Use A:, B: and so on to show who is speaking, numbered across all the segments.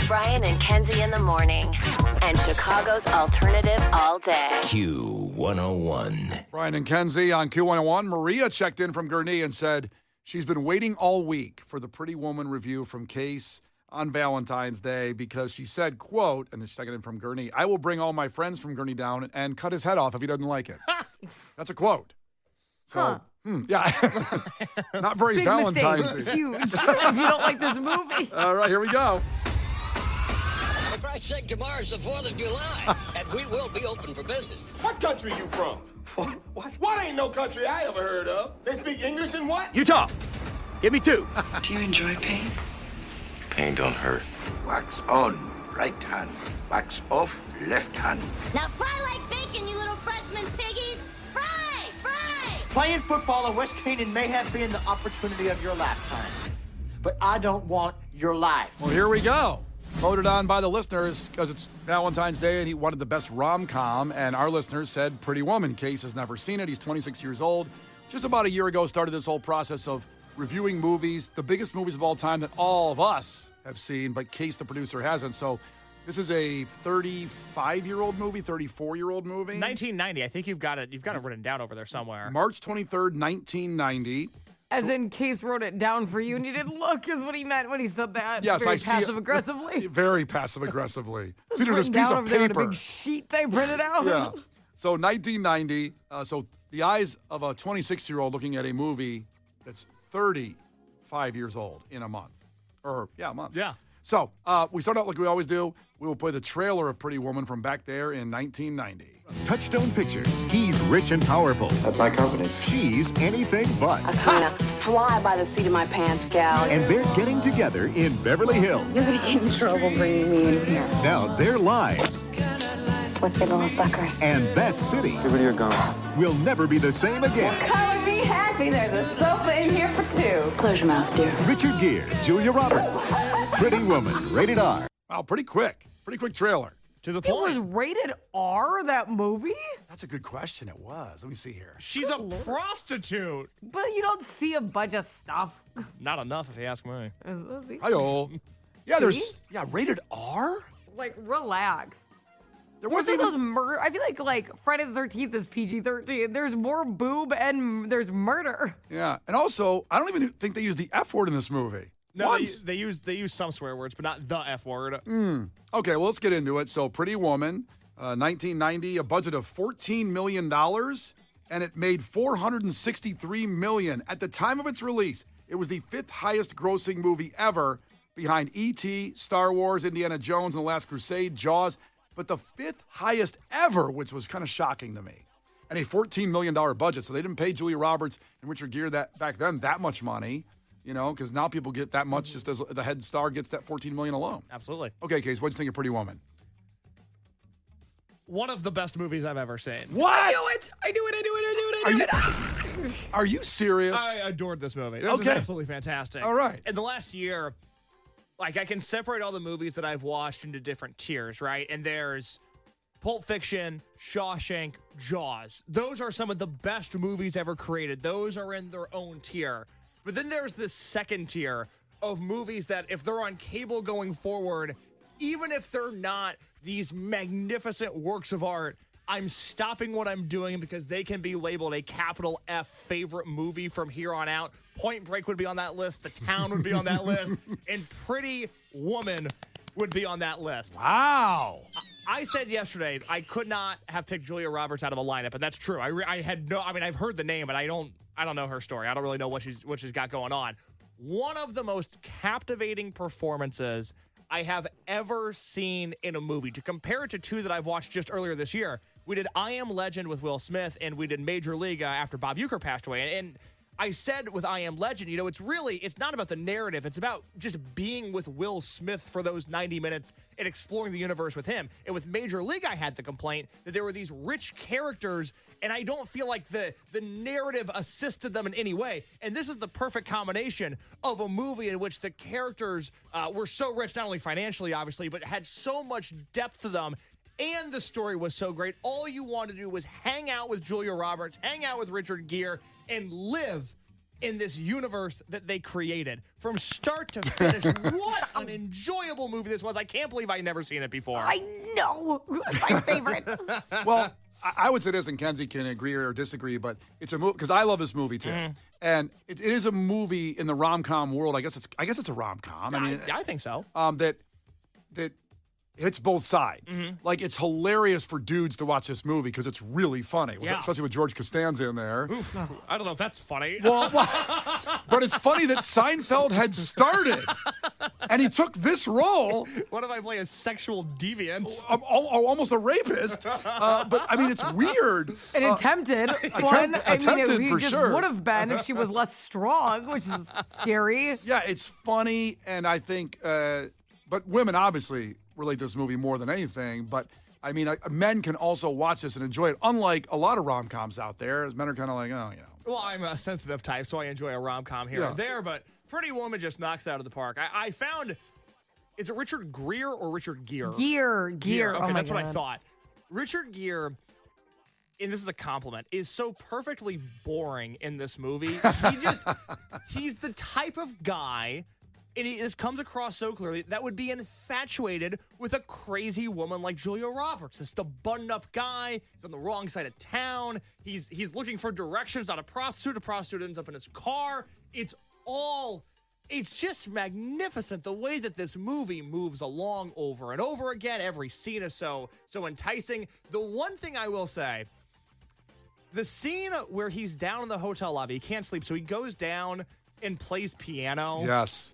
A: Brian and Kenzie in the morning. And Chicago's alternative all day.
B: Q101.
C: Brian and Kenzie on Q101. Maria checked in from Gurnee and said she's been waiting all week for the Pretty Woman review from Case on Valentine's Day because she said, quote, and she's checking in from Gurnee, I will bring all my friends from Gurnee down and cut his head off if he doesn't like it. That's a quote. So, yeah. Not very
D: Big
C: Valentine's.
D: mistake. Huge. If you don't like this movie.
C: All right, here we go.
E: For Christ's sake, tomorrow's the 4th of July, and we will be open for business.
F: What country you from? What ain't no country I ever heard of? They speak English and what?
G: Utah. Give me 2.
H: Do you enjoy pain?
I: Pain don't hurt.
J: Wax on, right hand. Wax off, left hand.
K: Now fry like bacon, you little freshman piggies. Fry! Fry!
G: Playing football in West Canaan may have been the opportunity of your lifetime, but I don't want your life.
C: Well, here we go. Voted on by the listeners because it's Valentine's Day and he wanted the best rom-com, and our listeners said Pretty Woman. Case has never seen it. He's 26 years old. Just about a year ago started this whole process of reviewing movies, the biggest movies of all time that all of us have seen, but Case, the producer, hasn't. So this is a 35-year-old movie, 34-year-old movie.
L: 1990. I think you've got it written down over there somewhere.
C: March 23rd, 1990.
D: As in, Case wrote it down for you and you didn't look, is what he meant when he said that.
C: Yes,
D: very
C: I see.
D: Passive-aggressively.
C: Very passive-aggressively.
D: It's
C: See, there's this
D: written
C: piece
D: down
C: of
D: over there on
C: paper.
D: a big sheet they printed out.
C: Yeah. So 1990. So the eyes of a 26-year-old looking at a movie that's 35 years old in a month. A month.
L: Yeah.
C: So we start out like we always do. We will play the trailer of Pretty Woman from back there in 1990.
M: Touchstone Pictures. He's rich and powerful.
F: At my company.
M: She's anything but.
N: I kind of fly by the seat of my pants, gal.
M: And they're getting together in Beverly Hills.
N: You're gonna get in trouble bringing me in here.
M: Now their lives
N: Slick little suckers.
M: and that city
F: Give it your gun.
M: will never be the same again.
N: Come and be happy. There's a sofa in here for 2. Close your mouth, dear.
M: Richard Gere, Julia Roberts. Pretty Woman, rated R.
C: Wow, pretty quick. Pretty quick trailer.
L: To the
D: It
L: point.
D: was rated R, that movie?
C: That's a good question. It was. Let me see here.
L: She's a prostitute.
D: But you don't see a bunch of stuff.
L: Not enough, if you ask me.
C: Hi-yo. Yeah, rated R?
D: Like, relax.
C: There
D: What's
C: wasn't
D: those
C: even...
D: murder? I feel like Friday the 13th is PG-13. There's more boob and there's murder.
C: Yeah, and also, I don't even think they use the F word in this movie.
L: No,
C: Once.
L: they use some swear words, but not the F word.
C: Okay, well, let's get into it. So, Pretty Woman, 1990, a budget of $14 million, and it made $463 million. At the time of its release, it was the 5th highest grossing movie ever, behind E.T., Star Wars, Indiana Jones, and The Last Crusade, Jaws, but the 5th highest ever, which was kind of shocking to me. And a $14 million budget, so they didn't pay Julia Roberts and Richard Gere back then that much money. You know, because now people get that much just as the head star gets that $14 million alone.
L: Absolutely.
C: Okay, Case, what'd you think of Pretty Woman?
L: One of the best movies I've ever seen.
C: What?
D: I knew it.
C: Are you serious?
L: I adored this movie. This is absolutely fantastic.
C: All right.
L: In the last year, like, I can separate all the movies that I've watched into different tiers, right? And there's Pulp Fiction, Shawshank, Jaws. Those are some of the best movies ever created. Those are in their own tier. But then there's this second tier of movies that if they're on cable going forward, even if they're not these magnificent works of art, I'm stopping what I'm doing because they can be labeled a capital F favorite movie from here on out. Point Break would be on that list. The Town would be on that list. And Pretty Woman would be on that list.
C: Wow.
L: I said yesterday I could not have picked Julia Roberts out of a lineup, and that's true. I've heard the name, but I don't know her story. I don't really know what she's got going on. One of the most captivating performances I have ever seen in a movie. To compare it to 2 that I've watched just earlier this year, we did I Am Legend with Will Smith, and we did Major League after Bob Uecker passed away. And I said with I Am Legend, it's not about the narrative. It's about just being with Will Smith for those 90 minutes and exploring the universe with him. And with Major League, I had the complaint that there were these rich characters, and I don't feel like the narrative assisted them in any way. And this is the perfect combination of a movie in which the characters were so rich, not only financially, obviously, but had so much depth to them. And the story was so great. All you wanted to do was hang out with Julia Roberts, hang out with Richard Gere, and live in this universe that they created from start to finish. What an enjoyable movie this was. I can't believe I'd never seen it before.
D: I know. My favorite.
C: Well, I would say this, and Kenzie can agree or disagree, but it's a movie because I love this movie too, and it is a movie in the rom-com world. I guess it's a rom-com.
L: I think so.
C: That hits both sides. Like, it's hilarious for dudes to watch this movie because it's really funny, especially with George Costanza in there.
L: Oof, I don't know if that's funny.
C: Well, but it's funny that Seinfeld had started, and he took this role.
L: What if I play a sexual deviant?
C: Almost a rapist. But, I mean, it's weird.
D: An attempted one.
C: Attempted
D: he
C: for
D: just
C: sure.
D: would have been if she was less strong, which is scary.
C: Yeah, it's funny, and I think, but women obviously relate to this movie more than anything. But I mean, men can also watch this and enjoy it. Unlike a lot of rom-coms out there, as men are kind of like, oh, you know.
L: Well, I'm a sensitive type, so I enjoy a rom-com here and there. But Pretty Woman just knocks it out of the park. I found, is it Richard Gere or Richard Gere?
D: Gere.
L: Okay,
D: oh
L: that's
D: my
L: what
D: God.
L: I thought. Richard Gere, and this is a compliment, is so perfectly boring in this movie. He's the type of guy, and this comes across so clearly, that would be infatuated with a crazy woman like Julia Roberts. It's the buttoned-up guy. He's on the wrong side of town. He's looking for directions, not a prostitute. A prostitute ends up in his car. It's just magnificent the way that this movie moves along over and over again. Every scene is so enticing. The one thing I will say, the scene where he's down in the hotel lobby, he can't sleep, so he goes down and plays piano.
C: Yes.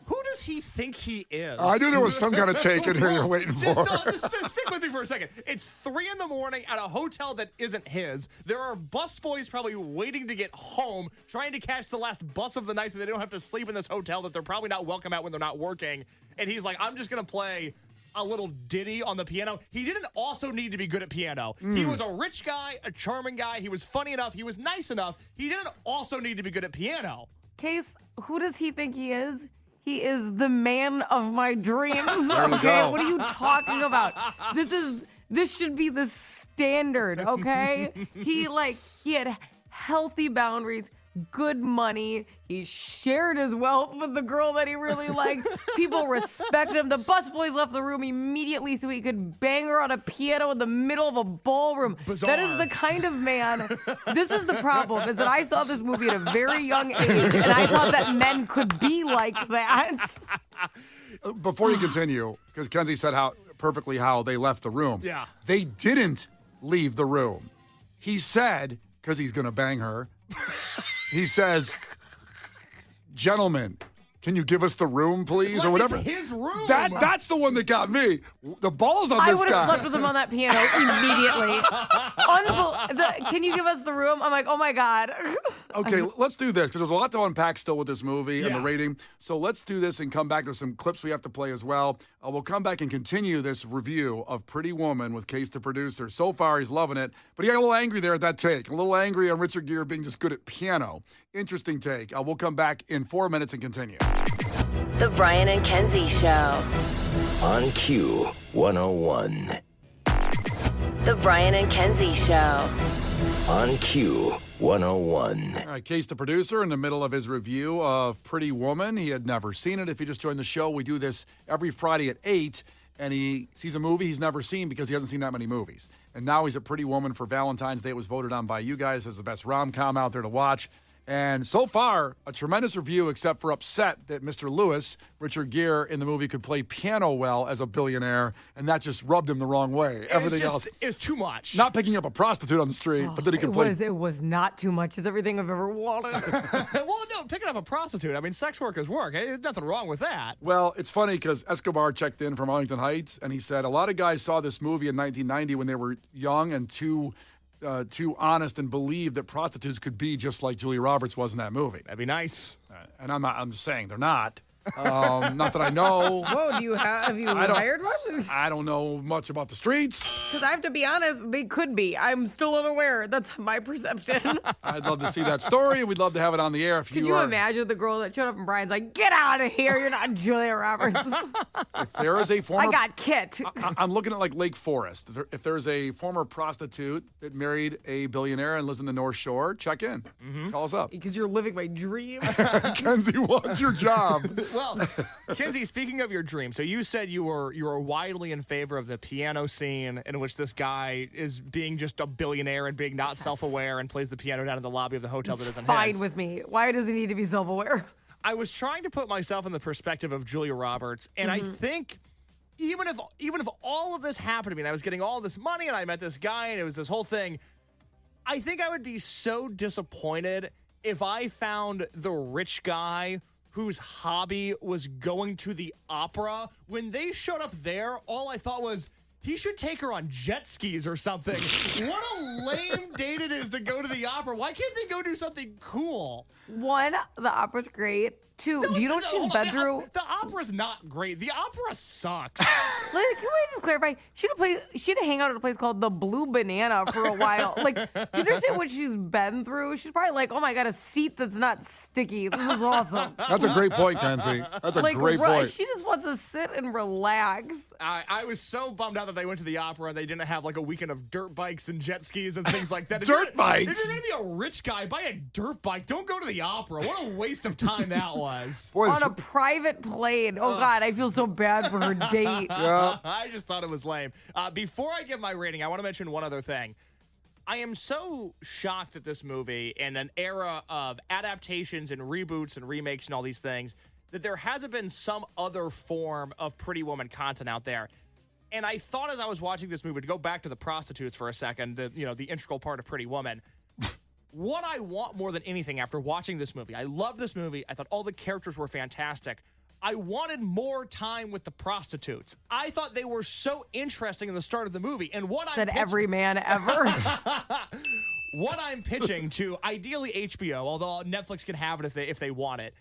L: Who does he think he is?
C: I knew there was some kind of take in here you're waiting for.
L: Just stick with me for a second. It's 3 a.m. at a hotel that isn't his. There are busboys probably waiting to get home, trying to catch the last bus of the night so they don't have to sleep in this hotel that they're probably not welcome at when they're not working. And he's like, I'm just going to play a little ditty on the piano. He didn't also need to be good at piano. He was a rich guy, a charming guy. He was funny enough. He was nice enough. He didn't also need to be good at piano.
D: Case, who does he think he is? He is the man of my dreams.
C: There you
D: Okay,
C: go.
D: what are you talking about? This should be the standard, okay? He had healthy boundaries, good money. He shared his wealth with the girl that he really liked. People respected him. The busboys left the room immediately so he could bang her on a piano in the middle of a ballroom.
L: Bizarre.
D: That is the kind of man. This is the problem, is that I saw this movie at a very young age, and I thought that men could be like that.
C: Before you continue, because Kenzie said perfectly how they left the room.
L: Yeah.
C: They didn't leave the room. He said, because he's going to bang her, he says, gentlemen, can you give us the room, please? Or whatever.
L: It's his room.
C: That's the one that got me. The balls on
D: I
C: this
D: would
C: guy.
D: have slept with him on that piano immediately. Can you give us the room? I'm like, oh my God.
C: Okay, let's do this, because there's a lot to unpack still with this movie and the
L: Yeah.
C: rating. So let's do this and come back. There's some clips we have to play as well. We'll come back and continue this review of Pretty Woman with Case the producer. So far, he's loving it, but he got a little angry there at that take. A little angry on Richard Gere being just good at piano. Interesting take. We'll come back in 4 minutes and continue.
A: The Brian and Kenzie Show.
B: On Q 101.
A: The Brian and Kenzie Show.
B: On Q 101.
C: All right, Case the producer in the middle of his review of Pretty Woman. He had never seen it. If you just joined the show, we do this every Friday at 8, and he sees a movie he's never seen because he hasn't seen that many movies. And now he's at Pretty Woman for Valentine's Day. It was voted on by you guys as the best rom-com out there to watch. And so far, a tremendous review, except for upset that Mr. Lewis, Richard Gere, in the movie could play piano well as a billionaire, and that just rubbed him the wrong way. Everything else
L: is too much.
C: Not picking up a prostitute on the street, but then he could play.
D: It was not too much. It's everything I've ever wanted.
L: Well, no, picking up a prostitute. I mean, sex work is work. There's nothing wrong with that.
C: Well, it's funny because Escobar checked in from Arlington Heights, and he said a lot of guys saw this movie in 1990 when they were young and too honest and believed that prostitutes could be just like Julia Roberts was in that movie.
L: That'd be nice.
C: And I'm just saying they're not. Not that I know.
D: Whoa, have you hired one?
C: I don't know much about the streets.
D: Because I have to be honest, they could be. I'm still unaware. That's my perception.
C: I'd love to see that story, and we'd love to have it on the air if
D: Could you imagine the girl that showed up and Brian's like, get out of here. You're not Julia Roberts.
C: If there is a former...
D: I got Kit.
C: I'm looking at like Lake Forest. If there's a former prostitute that married a billionaire and lives in the North Shore, check in. Call us up.
D: Because you're living my dream.
C: Kenzie, what's your job?
L: Well, Kenzie, speaking of your dream, so you said you were widely in favor of the piano scene in which this guy is being just a billionaire and being not self-aware and plays the piano down in the lobby of the hotel that isn't
D: fine
L: his.
D: with me. Why does he need to be self-aware?
L: I was trying to put myself in the perspective of Julia Roberts, and I think even if all of this happened to me and I was getting all this money and I met this guy and it was this whole thing, I think I would be so disappointed if I found the rich guy whose hobby was going to the opera. When they showed up there, all I thought was, he should take her on jet skis or something. What a lame date it is to go to the opera. Why can't they go do something cool?
D: One, the opera's great. Two, do you know what she's been through?
L: The opera's not great. The opera sucks.
D: Can we just clarify? She had to hang out at a place called the Blue Banana for a while. Like, you understand what she's been through? She's probably like, oh my God, a seat that's not sticky. This is awesome.
C: That's a great point, Kenzie. That's a great point.
D: She just wants to sit and relax.
L: I was so bummed out that they went to the opera and they didn't have like a weekend of dirt bikes and jet skis and things like that.
C: Dirt bikes?
L: If you're going to be a rich guy, buy a dirt bike. Don't go to the opera. What a waste of time that was.
C: Boy,
D: on a private plane. Oh, God, I feel so bad for her date.
C: Yeah.
L: I just thought it was lame. Before I give my rating, I want to mention one other thing. I am so shocked at this movie in an era of adaptations and reboots and remakes and all these things that there hasn't been some other form of Pretty Woman content out there. And I thought as I was watching this movie, to go back to the prostitutes for a second, the integral part of Pretty Woman, what I want more than anything after watching this movie, I love this movie. I thought all the characters were fantastic. I wanted more time with the prostitutes. I thought they were so interesting in the start of the movie. And
D: every man ever.
L: What I'm pitching to ideally HBO, although Netflix can have it if they want it.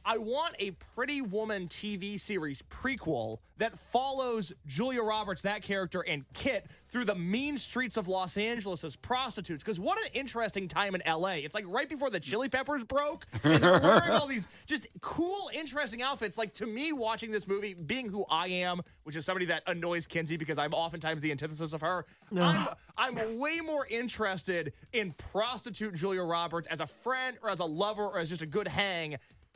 L: I want a Pretty Woman TV series prequel that follows Julia Roberts, that character, and Kit through the mean streets of Los Angeles as prostitutes. Because what an interesting time in LA. It's like right before the Chili Peppers broke, and they're wearing all these just cool, interesting outfits. Like, to me, watching this movie, being who I am, which is somebody that annoys Kenzie because I'm oftentimes the antithesis of her, I'm way more interested in prostitute Julia Roberts as a friend or as a lover or as just a good hang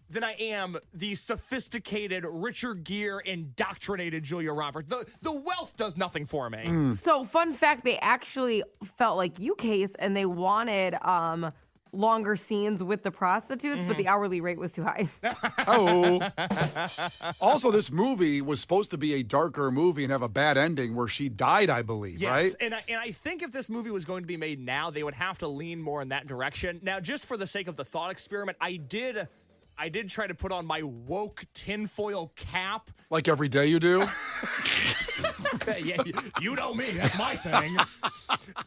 L: than I am the sophisticated Richard Gere indoctrinated Julia Roberts. The wealth does nothing for me.
D: So, fun fact, they actually felt like case and they wanted longer scenes with the prostitutes, but the hourly rate was too high.
C: Also, this movie was supposed to be a darker movie and have a bad ending where she died, I believe, right?
L: And I think if this movie was going to be made now, they would have to lean more in that direction. Now, just for the sake of the thought experiment, I did try to put on my woke tinfoil cap.
C: Like every day you do?
L: Yeah, you know me. That's my thing.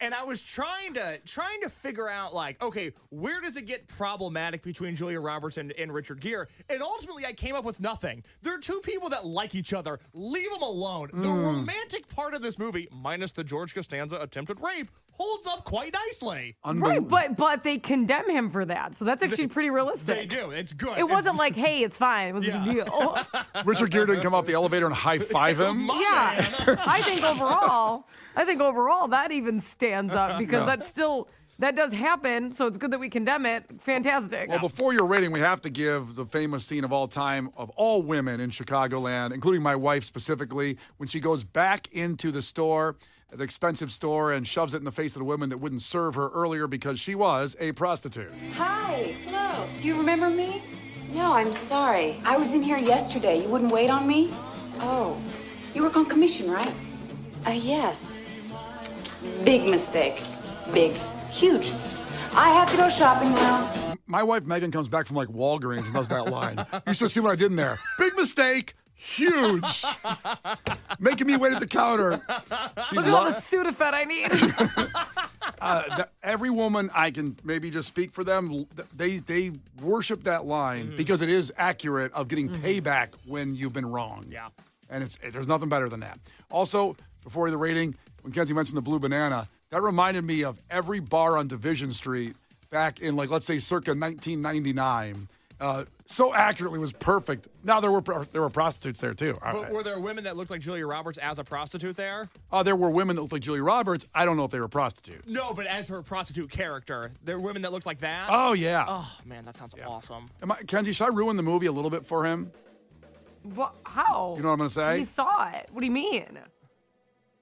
L: And I was trying to figure out, like, okay, where does it get problematic between Julia Roberts and Richard Gere? And ultimately, I came up with nothing. There are two people that like each other. Leave them alone. The romantic part of this movie, minus the George Costanza attempted rape, holds up quite nicely.
D: Right, but they condemn him for that. So that's actually pretty realistic.
L: They do. It's good.
D: It wasn't like, hey, it's fine. It was a good deal.
C: Richard Gere didn't come off the elevator and high-five him?
D: Yeah. I think overall that even stands up because that does happen. So it's good that we condemn it. Fantastic.
C: Well, before your rating, we have to give the famous scene of all time of all women in Chicagoland, including my wife specifically, when she goes back into the store, the expensive store, and shoves it in the face of the woman that wouldn't serve her earlier because she was a prostitute.
N: Hi. Hello. Do you remember me? No, I'm sorry. I was in here yesterday. You wouldn't wait on me? Oh. You work on commission, right? Yes. Big mistake. Big. Huge. I have to go shopping now.
C: My wife, Megan, comes back from like Walgreens and does that line. You should see what I did in there. Big mistake. Huge. Making me wait at the counter.
D: Look at all the Sudafed I need.
C: Every woman, I can maybe just speak for them, they worship that line because it is accurate of getting payback when you've been wrong.
L: Yeah.
C: And there's nothing better than that. Also, before the rating, when Kenzie mentioned the blue banana, that reminded me of every bar on Division Street back in, like, let's say circa 1999. So accurately, was perfect. Now, there were prostitutes there, too.
L: But were there women that looked like Julia Roberts as a prostitute there?
C: There were women that looked like Julia Roberts. I don't know if they were prostitutes.
L: No, but as her prostitute character, there were women that looked like that?
C: Oh, yeah.
L: Oh, man, that sounds awesome.
C: Kenzie, should I ruin the movie a little bit for him?
D: What? How?
C: You know what I'm going to say?
D: He saw it. What do you mean?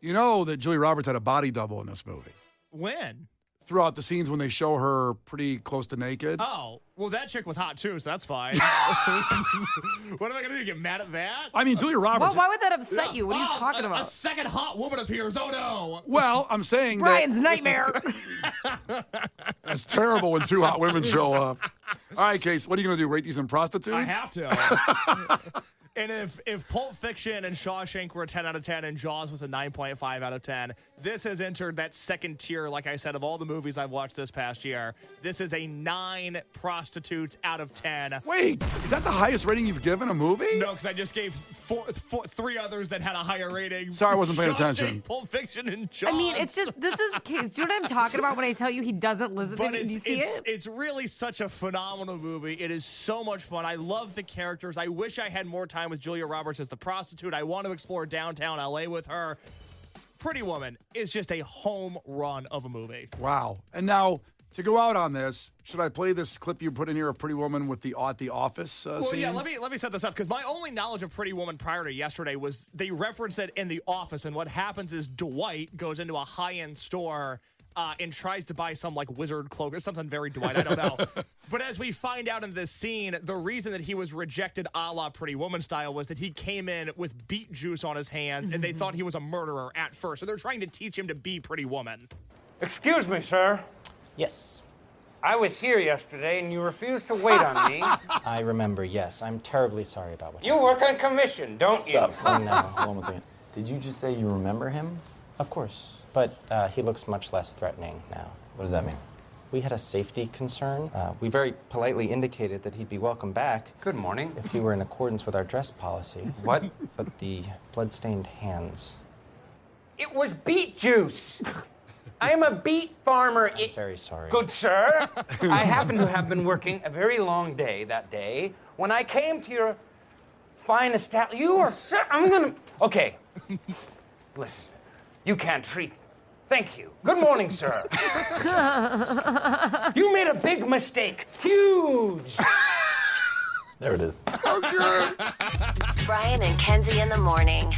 C: You know that Julia Roberts had a body double in this movie.
L: When?
C: Throughout the scenes when they show her pretty close to naked.
L: Oh, well, that chick was hot, too, so that's fine. What am I going to do, get mad at that?
C: I mean, Julia Roberts.
D: Why would that upset you? What are you talking about?
L: A second hot woman appears. Oh, no.
C: Well, I'm saying
D: Brian's nightmare.
C: That's terrible when two hot women show up. All right, Case, what are you going to do, rate these in prostitutes?
L: I have to. And if Pulp Fiction and Shawshank were a 10 out of 10 and Jaws was a 9.5 out of 10, this has entered that second tier, like I said, of all the movies I've watched this past year. This is a 9 prostitutes out of 10.
C: Wait, is that the highest rating you've given a movie?
L: No, because I just gave three others that had a higher rating.
C: Sorry, I wasn't paying
L: Shawshank,
C: attention.
L: Pulp Fiction, and Jaws.
D: I mean, it's just, this is, Case, do you know what I'm talking about when I tell you he doesn't listen to me? Do you see it?
L: It's really such a phenomenal movie. It is so much fun. I love the characters. I wish I had more time with Julia Roberts as the prostitute. I want to explore downtown LA with her. Pretty Woman is just a home run of a movie.
C: Wow. And now, to go out on this, should I play this clip you put in here of Pretty Woman with the office scene?
L: Well, yeah, let me set this up, because my only knowledge of Pretty Woman prior to yesterday was they reference it in The Office, and what happens is Dwight goes into a high-end store and tries to buy some, like, wizard cloak or something very Dwight, I don't know. But as we find out in this scene, the reason that he was rejected a la Pretty Woman style was that he came in with beet juice on his hands, and they thought he was a murderer at first. So they're trying to teach him to be Pretty Woman.
H: Excuse me, sir.
O: Yes.
H: I was here yesterday, and you refused to wait on me.
O: I remember, yes. I'm terribly sorry about what
H: You work on commission, don't you?
O: Stop. No, hold on one second. Did you just say you remember him? Of course. But he looks much less threatening now.
I: What does that mean?
O: We had a safety concern. We very politely indicated that he'd be welcome back.
H: Good morning.
O: If he were in accordance with our dress policy.
H: What?
O: But the blood-stained hands.
H: It was beet juice. I am a beet farmer.
O: I'm very sorry.
H: Good sir. I happen to have been working a very long day that day when I came to your fine establishment. You are sir. I'm gonna. Okay. Listen. You can't treat. Thank you. Good morning, sir. You made a big mistake. Huge.
I: There it is.
A: Brian and Kenzie in the morning.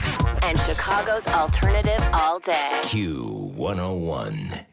A: And Chicago's alternative all day.
B: Q101.